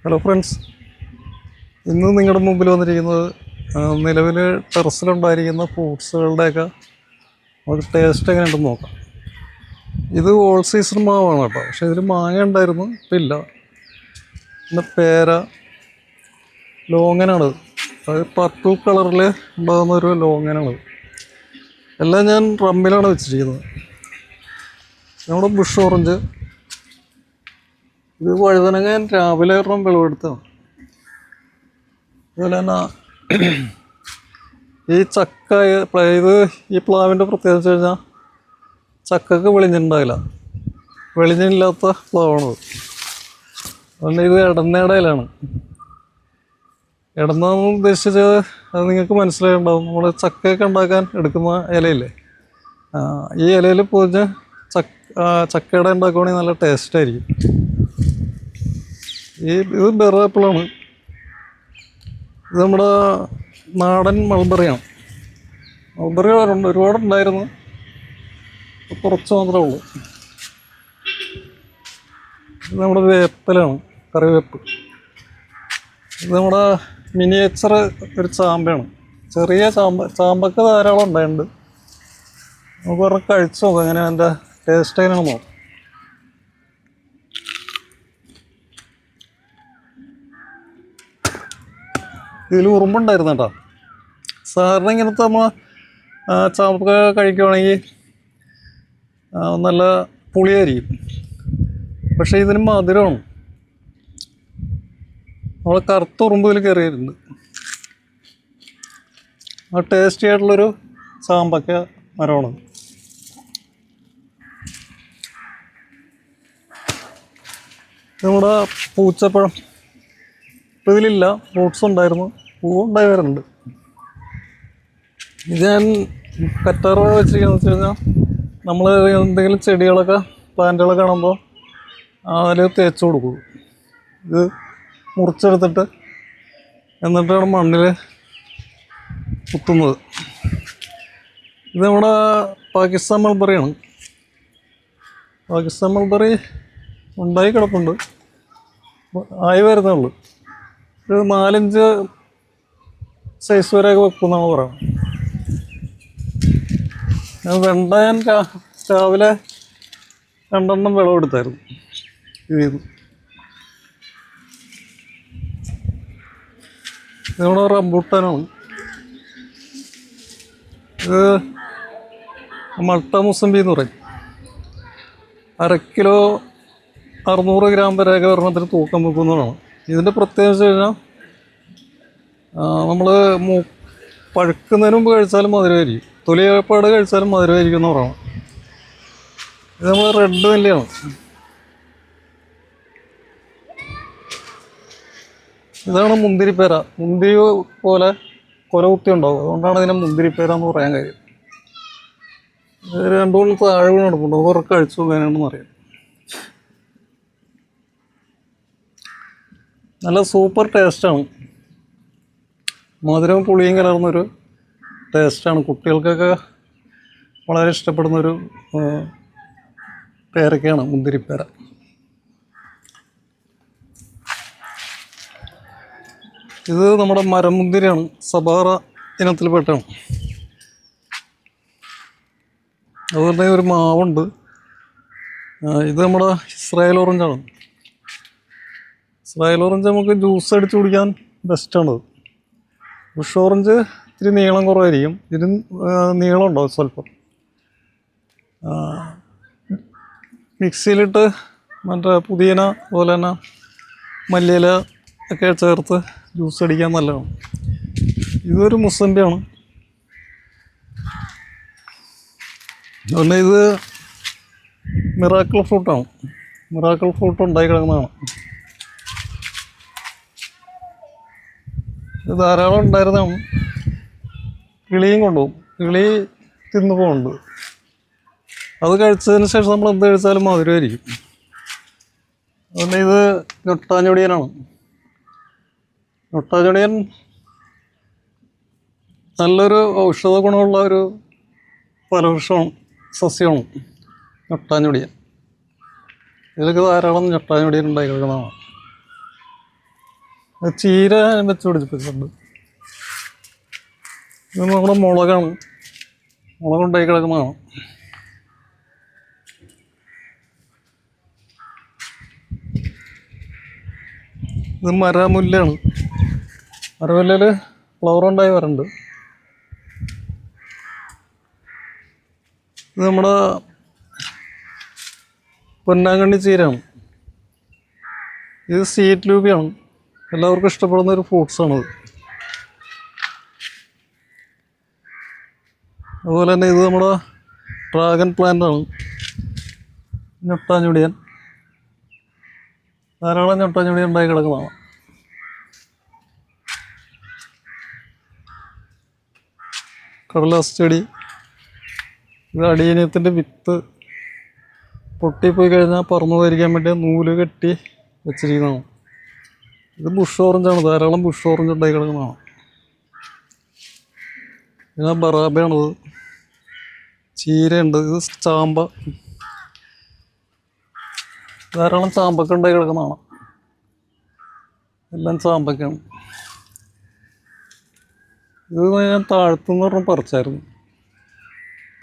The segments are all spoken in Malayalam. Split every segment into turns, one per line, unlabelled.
ഹലോ ഫ്രണ്ട്സ്, ഇന്ന് നിങ്ങളുടെ മുമ്പിൽ വന്നിരിക്കുന്നത് നിലവിൽ ടെറസിലുണ്ടായിരിക്കുന്ന ഫ്രൂട്ട്സുകളുടെയൊക്കെ ഒരു ടേസ്റ്റ് എങ്ങനെയുണ്ടെന്ന് നോക്കാം. ഇത് ഓൾ സീസൺ മാവാണ് കേട്ടോ. പക്ഷേ ഇതിൽ മാങ്ങ ഉണ്ടായിരുന്നു, ഇപ്പം ഇല്ല. പിന്നെ പേര, ലോങ്ങനാണത്. അത് പർപ്പിൾ കളറിൽ ഉണ്ടാകുന്നൊരു ലോങ്ങനാണത്. എല്ലാം ഞാൻ റമ്മിലാണ് വെച്ചിരിക്കുന്നത്. നമ്മുടെ ബുഷ് ഓറഞ്ച്, ഇത് വഴുതനങ്ങ ഞാൻ രാവിലെ ഒരെണ്ണം വിളവെടുത്തതാണ്. അതുപോലെ തന്നെ ഈ ചക്ക, ഇത് ഈ പ്ലാവിൻ്റെ പ്രത്യേകത വെച്ച് കഴിഞ്ഞാൽ ചക്കക്ക് വെളിഞ്ഞിട്ടുണ്ടാവില്ല. വെളിഞ്ഞില്ലാത്ത പ്ലാവാണത്. അതുകൊണ്ട് ഇത് ഇടന്നയുടെ ഇലയാണ്. ഇടന്നെന്ന് ഉദ്ദേശിച്ചത് അത് നിങ്ങൾക്ക് മനസ്സിലായിട്ടുണ്ടാവും. നമ്മൾ ചക്കയൊക്കെ ഉണ്ടാക്കാൻ എടുക്കുന്ന ഇലയില്ലേ, ഈ ഇലയിൽ പൊതിഞ്ഞ് ചക്കയുടെ ഉണ്ടാക്കുകയാണെങ്കിൽ നല്ല ടേസ്റ്റായിരിക്കും. ഇത് ബെറാപ്പിളാണ്. ഇത് നമ്മുടെ നാടൻ മൾബറിയാണ്. മൾബറി ഒരുപാടുണ്ടായിരുന്നു, കുറച്ച് മാത്രമേ ഉള്ളൂ. ഇത് നമ്മുടെ വേപ്പിലാണ്, കറിവേപ്പ്. ഇത് നമ്മുടെ മിനിയേച്ചർ ഒരു ചാമ്പയാണ്. ചെറിയ ചാമ്പക്ക ധാരാളം ഉണ്ടായിട്ടുണ്ട്. നമുക്ക് പറഞ്ഞാൽ കഴിച്ചു നോക്കാം എങ്ങനെ അതിൻ്റെ ടേസ്റ്റ് എങ്ങനെയാണെന്ന് നോക്കാം. ഇതിൽ ഉറുമ്പുണ്ടായിരുന്നു കേട്ടോ. സാധാരണ ഇങ്ങനത്തെ നമ്മൾ ചാമ്പക്ക കഴിക്കുകയാണെങ്കിൽ നല്ല പുളിയായിരിക്കും. പക്ഷേ ഇതിന് മധുരമാണ്. നമ്മളെ കറുത്ത ഉറുമ്പ് ഇതിൽ കയറിയിട്ടുണ്ട്. ആ ടേസ്റ്റി ആയിട്ടുള്ളൊരു ചാമ്പക്ക മരമാണ്. നമ്മുടെ പൂച്ചപ്പഴം ഇപ്പം ഇതിലില്ല, ഫ്രൂട്ട്സ് ഉണ്ടായിരുന്നു, പൂവുണ്ടായി വരുന്നുണ്ട്. ഇത് ഞാൻ കറ്റാറ് വെച്ചിരിക്കുന്നത് വെച്ച് കഴിഞ്ഞാൽ നമ്മൾ എന്തെങ്കിലും ചെടികളൊക്കെ പ്ലാന്റുകളൊക്കെ കാണുമ്പോൾ അതിൽ തേച്ച് കൊടുക്കും. ഇത് മുറിച്ചെടുത്തിട്ട് എന്നിട്ടാണ് മണ്ണിൽ കുത്തുന്നത്. ഇത് നമ്മുടെ പാകിസ്ഥാൻ മൾബറിയാണ്. പാകിസ്ഥാൻ മൾബറി ഉണ്ടായി കിടപ്പുണ്ട്, ആയി വരുന്നേ ഉള്ളൂ. ഒരു 4-5 സൈസ് വരെയൊക്കെ വെക്കുമെന്നാണ് പറയുന്നത്. വെണ്ട ഞാൻ രാവിലെ 2 വിളവെടുത്തായിരുന്നു. ഇത് നമ്മുടെ റംബൂട്ടാനാണ്. ഇത് മൾട്ട മുസമ്പി എന്ന് പറയും. 1/2 കിലോ 600 ഗ്രാം വരെയൊക്കെ ഒരെണ്ണത്തിന് തൂക്കം വെക്കുന്നതാണ്. ഇതിൻ്റെ പ്രത്യേകത വെച്ച് കഴിഞ്ഞാൽ നമ്മൾ പഴുക്കുന്നതിന് മുമ്പ് കഴിച്ചാലും മധുരമായിരിക്കും, തൊലിയപ്പാട് കഴിച്ചാലും മധുരമായിരിക്കും എന്ന് പറയണം. ഇത് നമ്മൾ റെഡ് നെല്ലിയാണ്. ഇതാണ് മുന്തിരിപ്പേര. മുന്തിരി പോലെ കൊല കുത്തി ഉണ്ടാവും, അതുകൊണ്ടാണ് ഇതിനെ മുന്തിരിപ്പേര എന്ന് പറയാൻ കാര്യം. ഇത് 2 താഴെ നടപ്പുണ്ട്, കുറേ കഴിച്ചു വേണമെന്ന് അറിയാം. നല്ല സൂപ്പർ ടേസ്റ്റാണ്. മധുരവും പുളിയും കലർന്നൊരു ടേസ്റ്റാണ്. കുട്ടികൾക്കൊക്കെ വളരെ ഇഷ്ടപ്പെടുന്നൊരു പേരക്കയാണ് മുന്തിരിപ്പേര. ഇത് നമ്മുടെ മരമുന്തിരിയാണ്, സബാറ ഇനത്തിൽപ്പെട്ടാണ്. അതുപോലെ ഒരു മാവുണ്ട്. ഇത് നമ്മുടെ ഇസ്രായേൽ ഓറഞ്ചാണ്. ഇസ്രായേൽ ഓറഞ്ച് നമുക്ക് ജ്യൂസ് അടിച്ച് കുടിക്കാൻ ബെസ്റ്റാണത്. ബുഷ് ഓറഞ്ച് ഇത്തിരി നീളം കുറവായിരിക്കും, ഇതിന് നീളം ഉണ്ടാവും സ്വല്പം. മിക്സിയിലിട്ട് മറ്റേ പുതിന അതുപോലെ തന്നെ മല്ലിയില ഒക്കെ ചേർത്ത് ജ്യൂസ് അടിക്കാൻ നല്ലതാണ്. ഇതൊരു മുസമ്പിയാണ്. അതുപോലെ ഇത് മിറാക്കിൾ ഫ്രൂട്ടാണ്. മിറാക്കിൾ ഫ്രൂട്ട് ഉണ്ടായി കിടക്കുന്നതാണ്. ഇത് ധാരാളം ഉണ്ടായിരുന്നതാണ്. കിളിയും കൊണ്ടുപോകും, കിളി തിന്നു പോകുന്നുണ്ട്. അത് കഴിച്ചതിന് ശേഷം നമ്മൾ എന്ത് കഴിച്ചാലും മധുരമായിരിക്കും. അതുകൊണ്ട് ഇത് ഞൊട്ടാഞ്ഞൊടിയനാണ്. ഞൊട്ടാഞ്ഞൊടിയൻ നല്ലൊരു ഔഷധ ഗുണമുള്ള ഒരു ഫലവൃക്ഷമാണ്, സസ്യമാണ് ഞൊട്ടാഞ്ഞൊടിയൻ. ഇതിലൊക്കെ ധാരാളം ഞൊട്ടാഞ്ഞൊടിയൻ ഉണ്ടായി കിടക്കുന്നതാണ്. ചീര വെച്ച് പിടിപ്പിച്ചിട്ടുണ്ട്. ഇത് നമ്മുടെ മുളകാണ്, മുളകുണ്ടായി കിടക്കുന്നതാണ്. ഇത് മരമുല്ലയാണ്. മരമുല്ലയിൽ ഫ്ലവർ ഉണ്ടായി വരുന്നുണ്ട്. ഇത് നമ്മുടെ പൊന്നാങ്കണ്ണി ചീരയാണ്. ഇത് സീറ്റ് ലൂബിയാണ്. എല്ലാവർക്കും ഇഷ്ടപ്പെടുന്ന ഒരു ഫ്രൂട്ട്സാണത്. അതുപോലെ തന്നെ ഇത് നമ്മുടെ ഡ്രാഗൺ പ്ലാന്റാണ്. ഞൊട്ടാഞ്ഞൊടിയൻ, ധാരാളം ഞൊട്ടാഞ്ഞൊടിയൻ ഉണ്ടായി കിടക്കുന്നതാണ്. കടലാസ് ചെടി, ഇത് അടിയനത്തിൻ്റെ വിത്ത് പൊട്ടിപ്പോയി കഴിഞ്ഞാൽ പറന്നു പോയിരിക്കാൻ വേണ്ടി നൂല് കെട്ടി വെച്ചിരിക്കുന്നതാണ്. ഇത് ബുഷ് ഓറഞ്ചാണ്, ധാരാളം ബുഷ് ഓറഞ്ച് ഉണ്ടായി കിടക്കുന്നതാണ്. പിന്നെ ബറാബയാണത്. ചീരയുണ്ട്. ഇത് ചാമ്പ, ധാരാളം ചാമ്പക്ക ഉണ്ടായി കിടക്കുന്നതാണ്. എല്ലാം ചാമ്പക്കാണ്. ഇത് ഞാൻ താഴത്തുനിന്ന് പറഞ്ഞ് പറിച്ചായിരുന്നു.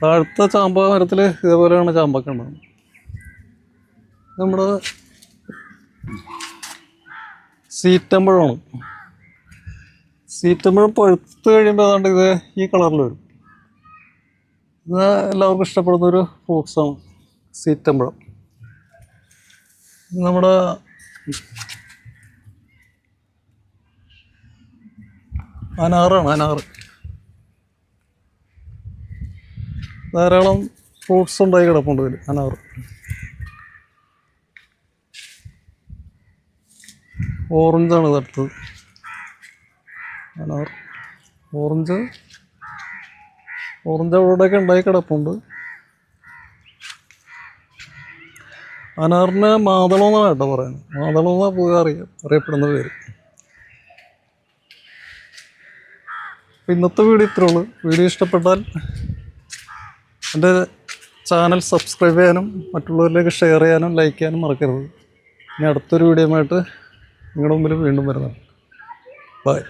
താഴത്തെ ചാമ്പ മരത്തിൽ ഇതേപോലെയാണ് ചാമ്പക്ക ഉണ്ടാകുന്നത്. നമ്മുടെ സീറ്റമ്പഴമാണ്. സീറ്റമ്പഴം പഴുത്ത് കഴിയുമ്പോൾ ഏതാണ്ട് ഇത് ഈ കളറിൽ വരും. ഇത് എല്ലാവർക്കും ഇഷ്ടപ്പെടുന്നൊരു ഫ്രൂട്ട്സാണ് സീറ്റമ്പഴം. നമ്മുടെ അനാറാണ്, അനാറ്. ധാരാളം ഫ്രൂട്ട്സ് ഉണ്ടായി കിടപ്പുണ്ട് ഇതിൽ. അനാറ്, ഓറഞ്ചാണ് ഇതടുത്തത്. അനാർ, ഓറഞ്ച് അവിടെയൊക്കെ ഉണ്ടായി കിടപ്പുണ്ട്. അനാറിന് മാതളം എന്നാണ് കേട്ടോ പറയുന്നത്. മാതളം എന്നാണ് പൊതുവെ അറിയപ്പെടുന്ന പേര്. ഇന്നത്തെ വീഡിയോ ഇത്രേ ഉള്ളൂ. വീഡിയോ ഇഷ്ടപ്പെട്ടാൽ എൻ്റെ ചാനൽ സബ്സ്ക്രൈബ് ചെയ്യാനും മറ്റുള്ളവരിലേക്ക് ഷെയർ ചെയ്യാനും ലൈക്ക് ചെയ്യാനും മറക്കരുത്. ഇനി അടുത്തൊരു വീഡിയോ ആയിട്ട് നിങ്ങളുടെ മുമ്പിൽ വീണ്ടും വരുന്നതാണ്. ബൈ.